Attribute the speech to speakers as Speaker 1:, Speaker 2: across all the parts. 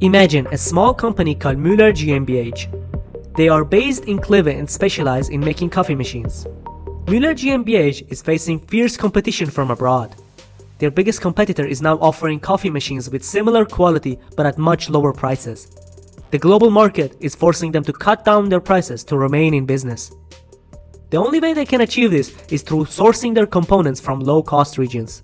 Speaker 1: Imagine a small company called Müller GmbH. They are based in Kleve and specialize in making coffee machines. Müller GmbH is facing fierce competition from abroad. Their biggest competitor is now offering coffee machines with similar quality but at much lower prices. The global market is forcing them to cut down their prices to remain in business. The only way they can achieve this is through sourcing their components from low-cost regions.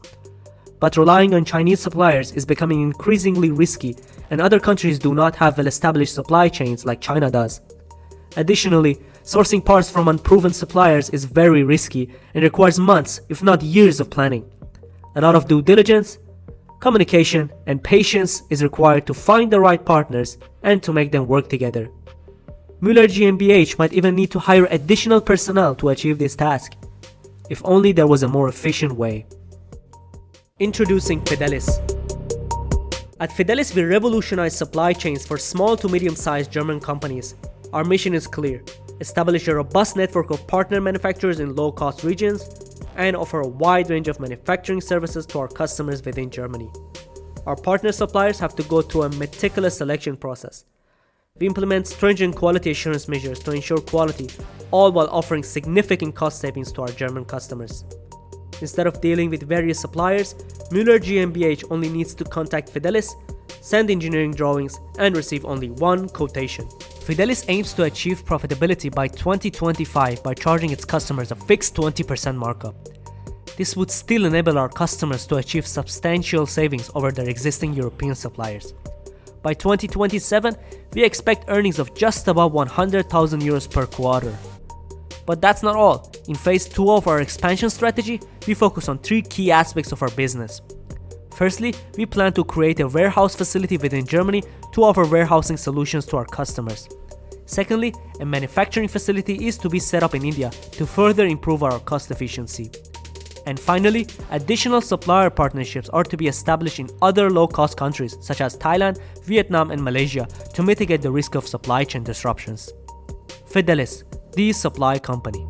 Speaker 1: But relying on Chinese suppliers is becoming increasingly risky, and other countries do not have well-established supply chains like China does. Additionally, sourcing parts from unproven suppliers is very risky and requires months, if not years of planning. A lot of due diligence, communication, and patience is required to find the right partners and to make them work together. Müller GmbH might even need to hire additional personnel to achieve this task. If only there was a more efficient way. Introducing Fidelis. At Fidelis, we revolutionize supply chains for small to medium-sized German companies. Our mission is clear: establish a robust network of partner manufacturers in low-cost regions and offer a wide range of manufacturing services to our customers within Germany. Our partner suppliers have to go through a meticulous selection process. We implement stringent quality assurance measures to ensure quality, all while offering significant cost savings to our German customers. Instead of dealing with various suppliers, Müller GmbH only needs to contact Fidelis, send engineering drawings, and receive only one quotation. Fidelis aims to achieve profitability by 2025 by charging its customers a fixed 20% markup. This would still enable our customers to achieve substantial savings over their existing European suppliers. By 2027, we expect earnings of just about 100,000 euros per quarter. But that's not all. In phase 2 of our expansion strategy, we focus on 3 key aspects of our business. Firstly, we plan to create a warehouse facility within Germany to offer warehousing solutions to our customers. Secondly, a manufacturing facility is to be set up in India to further improve our cost efficiency. And finally, additional supplier partnerships are to be established in other low-cost countries such as Thailand, Vietnam, and Malaysia to mitigate the risk of supply chain disruptions. Fidelis, the supply company.